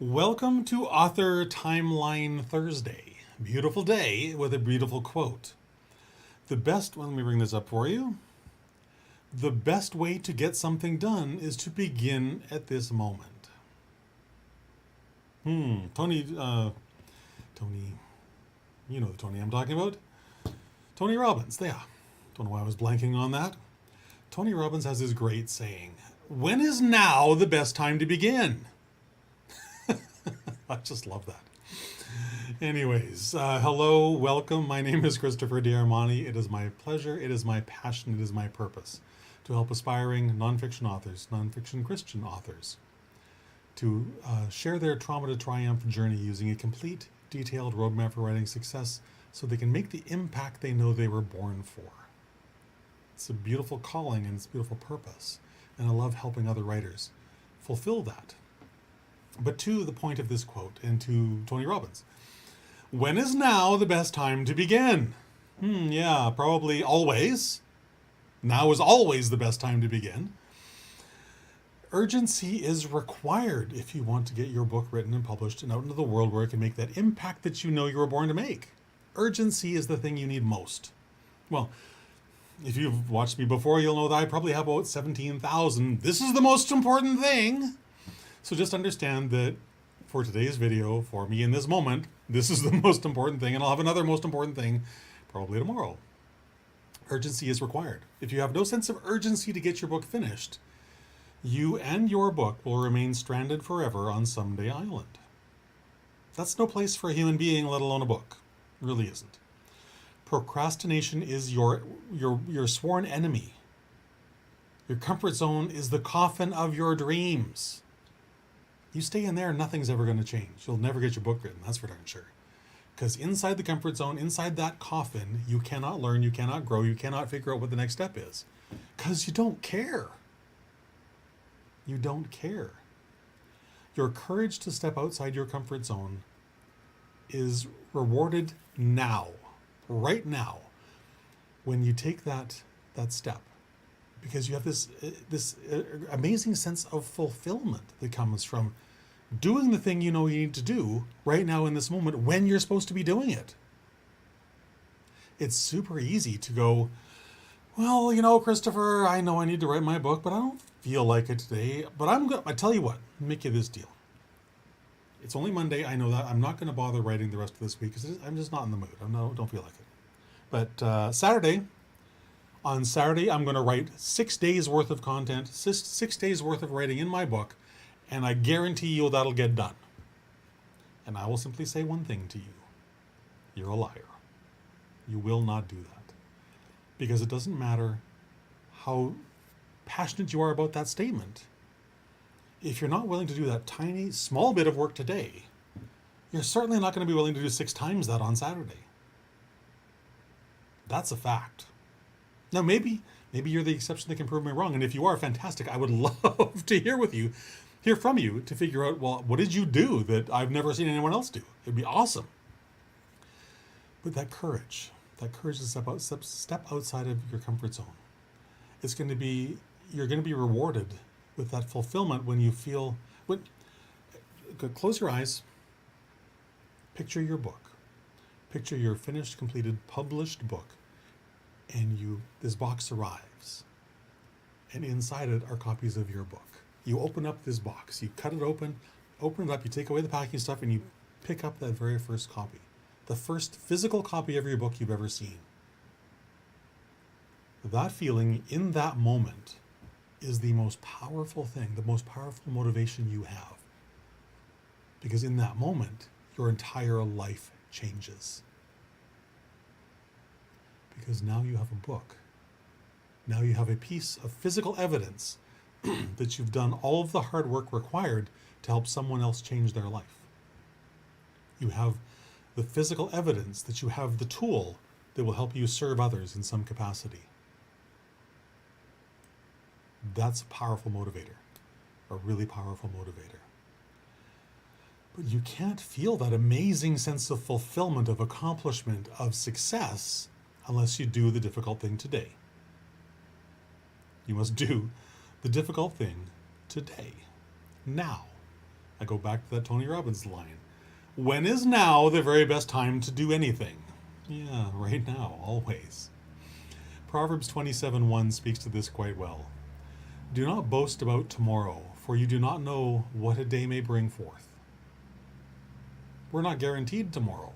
Welcome to Author Timeline Thursday. Beautiful day with a beautiful quote. Let me bring this up for you. The best way to get something done is to begin at this moment. Tony, you know the Tony I'm talking about. Tony Robbins, yeah. Don't know why I was blanking on that. Tony Robbins has this great saying, "When is now the best time to begin?" I just love that. Anyways, hello, welcome. My name is Christopher D'Armani. It is my pleasure, it is my passion, it is my purpose to help aspiring nonfiction authors, nonfiction Christian authors, to share their trauma to triumph journey using a complete, detailed roadmap for writing success so they can make the impact they know they were born for. It's a beautiful calling and it's a beautiful purpose, and I love helping other writers fulfill that. But to the point of this quote and to Tony Robbins, when is now the best time to begin? Yeah, probably always. Now is always the best time to begin. Urgency is required if you want to get your book written and published and out into the world where it can make that impact that you know you were born to make. Urgency is the thing you need most. Well, if you've watched me before, you'll know that I probably have about 17,000. This is the most important thing. So just understand that for today's video, for me in this moment, this is the most important thing, and I'll have another most important thing probably tomorrow. Urgency is required. If you have no sense of urgency to get your book finished, you and your book will remain stranded forever on Someday Island. That's no place for a human being, let alone a book. It really isn't. Procrastination is your sworn enemy. Your comfort zone is the coffin of your dreams. You stay in there, nothing's ever going to change. You'll never get your book written, that's for darn sure. Because inside the comfort zone, inside that coffin, you cannot learn, you cannot grow, you cannot figure out what the next step is. Because you don't care. You don't care. Your courage to step outside your comfort zone is rewarded now, right now, when you take that step. Because you have this amazing sense of fulfillment that comes from doing the thing you know you need to do right now in this moment when you're supposed to be doing it. It's super easy to go, well, Christopher, I know I need to write my book, but I don't feel like it today. But I tell you what, make you this deal. It's only Monday, I know that. I'm not going to bother writing the rest of this week because I'm just not in the mood. Don't feel like it. But on Saturday, I'm going to write 6 days worth of content, 6 days worth of writing in my book, and I guarantee you that'll get done. And I will simply say one thing to you. You're a liar. You will not do that. Because it doesn't matter how passionate you are about that statement. If you're not willing to do that tiny, small bit of work today, you're certainly not going to be willing to do 6 times that on Saturday. That's a fact. Now, maybe you're the exception that can prove me wrong. And if you are, fantastic. I would love to hear from you to figure out, well, what did you do that I've never seen anyone else do? It'd be awesome. But that courage to step outside of your comfort zone. You're going to be rewarded with that fulfillment when you feel, close your eyes, picture your book. Picture your finished, completed, published book. And this box arrives, and inside it are copies of your book. You open up this box, you cut it open it up, you take away the packing stuff, and you pick up that very first copy, the first physical copy of your book you've ever seen. That feeling in that moment is the most powerful thing, the most powerful motivation you have. Because in that moment, your entire life changes. Because now you have a book. Now you have a piece of physical evidence that you've done all of the hard work required to help someone else change their life. You have the physical evidence that you have the tool that will help you serve others in some capacity. That's a powerful motivator, a really powerful motivator. But you can't feel that amazing sense of fulfillment, of accomplishment, of success unless you do the difficult thing today. You must do the difficult thing today, now. I go back to that Tony Robbins line. When is now the very best time to do anything? Yeah, right now, always. Proverbs 27:1 speaks to this quite well. Do not boast about tomorrow, for you do not know what a day may bring forth. We're not guaranteed tomorrow.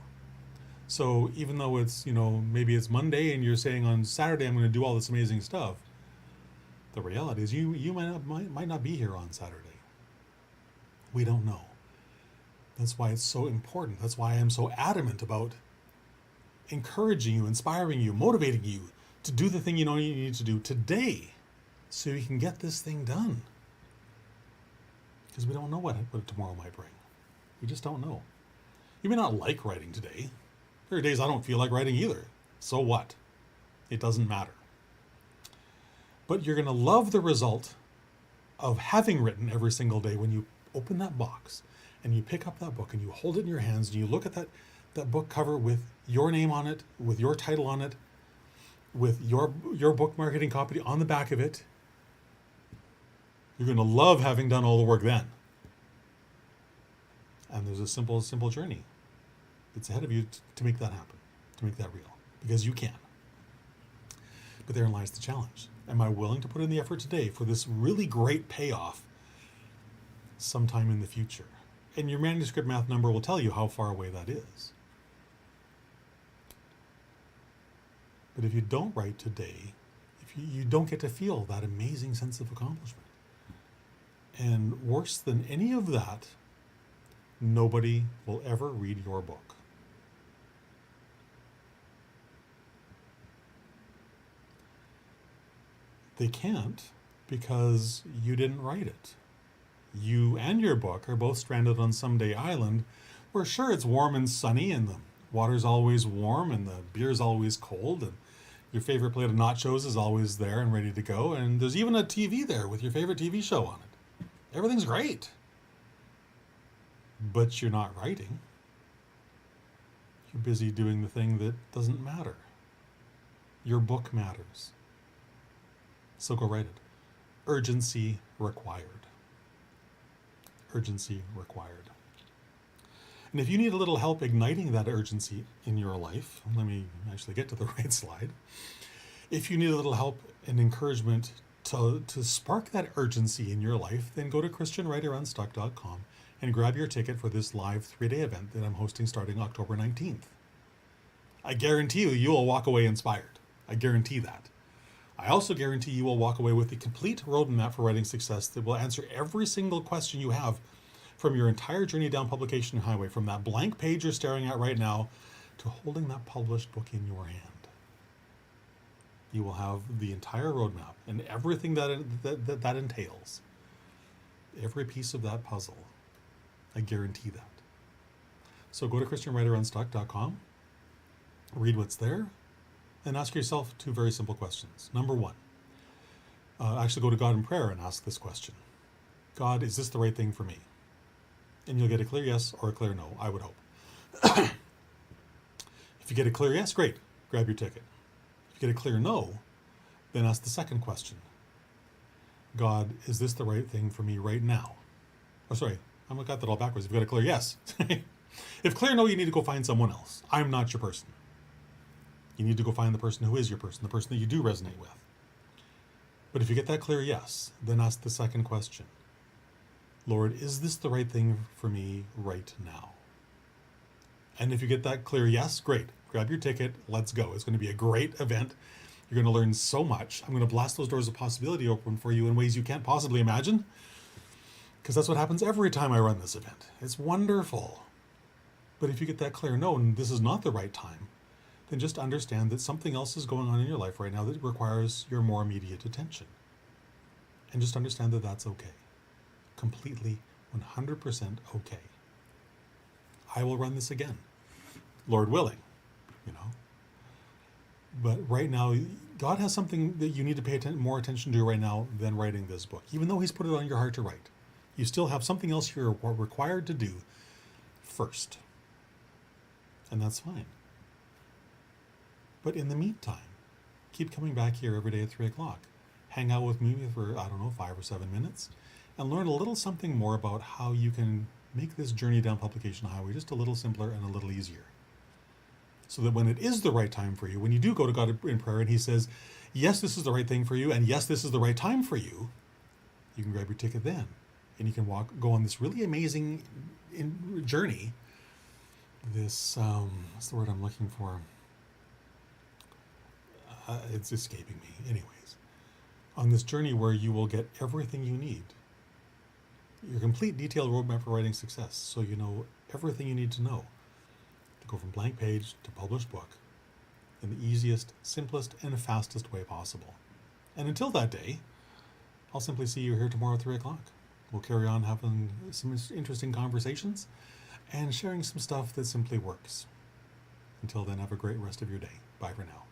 So even though it's, maybe it's Monday and you're saying on Saturday I'm going to do all this amazing stuff, the reality is you might not be here on Saturday. We don't know. That's why it's so important. That's why I'm so adamant about encouraging you, inspiring you, motivating you to do the thing you know you need to do today so you can get this thing done. Because we don't know what tomorrow might bring. We just don't know. You may not like writing today. There are days I don't feel like writing either. So what? It doesn't matter. But you're going to love the result of having written every single day when you open that box and you pick up that book and you hold it in your hands and you look at that book cover with your name on it, with your title on it, with your book marketing copy on the back of it. You're going to love having done all the work then. And there's a simple journey that's ahead of you to make that happen, to make that real, because you can. But therein lies the challenge. Am I willing to put in the effort today for this really great payoff sometime in the future? And your manuscript math number will tell you how far away that is. But if you don't write today, if you don't get to feel that amazing sense of accomplishment. And worse than any of that, nobody will ever read your book. They can't because you didn't write it. You and your book are both stranded on some day island where sure it's warm and sunny and the water's always warm and the beer's always cold and your favorite plate of nachos is always there and ready to go, and there's even a TV there with your favorite TV show on it. Everything's great. But you're not writing. You're busy doing the thing that doesn't matter. Your book matters. So go write it. Urgency required. Urgency required. And if you need a little help igniting that urgency in your life, let me actually get to the right slide. If you need a little help and encouragement to spark that urgency in your life, then go to christianwriterunstuck.com and grab your ticket for this live 3-day event that I'm hosting starting October 19th. I guarantee you will walk away inspired. I guarantee that. I also guarantee you will walk away with a complete roadmap for writing success that will answer every single question you have from your entire journey down publication highway, from that blank page you're staring at right now to holding that published book in your hand. You will have the entire roadmap and everything that entails. Every piece of that puzzle. I guarantee that. So go to christianwriterunstuck.com, read what's there, and ask yourself 2 very simple questions. Number 1, actually go to God in prayer and ask this question. God, is this the right thing for me? And you'll get a clear yes or a clear no, I would hope. If you get a clear yes, great, grab your ticket. If you get a clear no, then ask the second question. God, is this the right thing for me right now? Oh, sorry, I got that all backwards. If you got a clear yes. If clear no, you need to go find someone else. I'm not your person. You need to go find the person who is your person, the person that you do resonate with. But if you get that clear yes, then ask the second question. Lord, is this the right thing for me right now? And if you get that clear yes, great. Grab your ticket. Let's go. It's going to be a great event. You're going to learn so much. I'm going to blast those doors of possibility open for you in ways you can't possibly imagine. Because that's what happens every time I run this event. It's wonderful. But if you get that clear no, and this is not the right time, then just understand that something else is going on in your life right now that requires your more immediate attention. And just understand that that's okay. Completely, 100% okay. I will run this again, Lord willing, But right now, God has something that you need to pay more attention to right now than writing this book. Even though He's put it on your heart to write, you still have something else you're required to do first. And that's fine. But in the meantime, keep coming back here every day at 3 o'clock. Hang out with me for, 5 or 7 minutes. and learn a little something more about how you can make this journey down publication highway just a little simpler and a little easier. So that when it is the right time for you, when you do go to God in prayer and He says, yes, this is the right thing for you, and yes, this is the right time for you, you can grab your ticket then. And you can go on this really amazing journey. This, what's the word I'm looking for? It's escaping me. Anyways, on this journey where you will get everything you need. Your complete detailed roadmap for writing success. So you know everything you need to know to go from blank page to published book in the easiest, simplest, and fastest way possible. And until that day, I'll simply see you here tomorrow at 3 o'clock. We'll carry on having some interesting conversations and sharing some stuff that simply works. Until then, have a great rest of your day. Bye for now.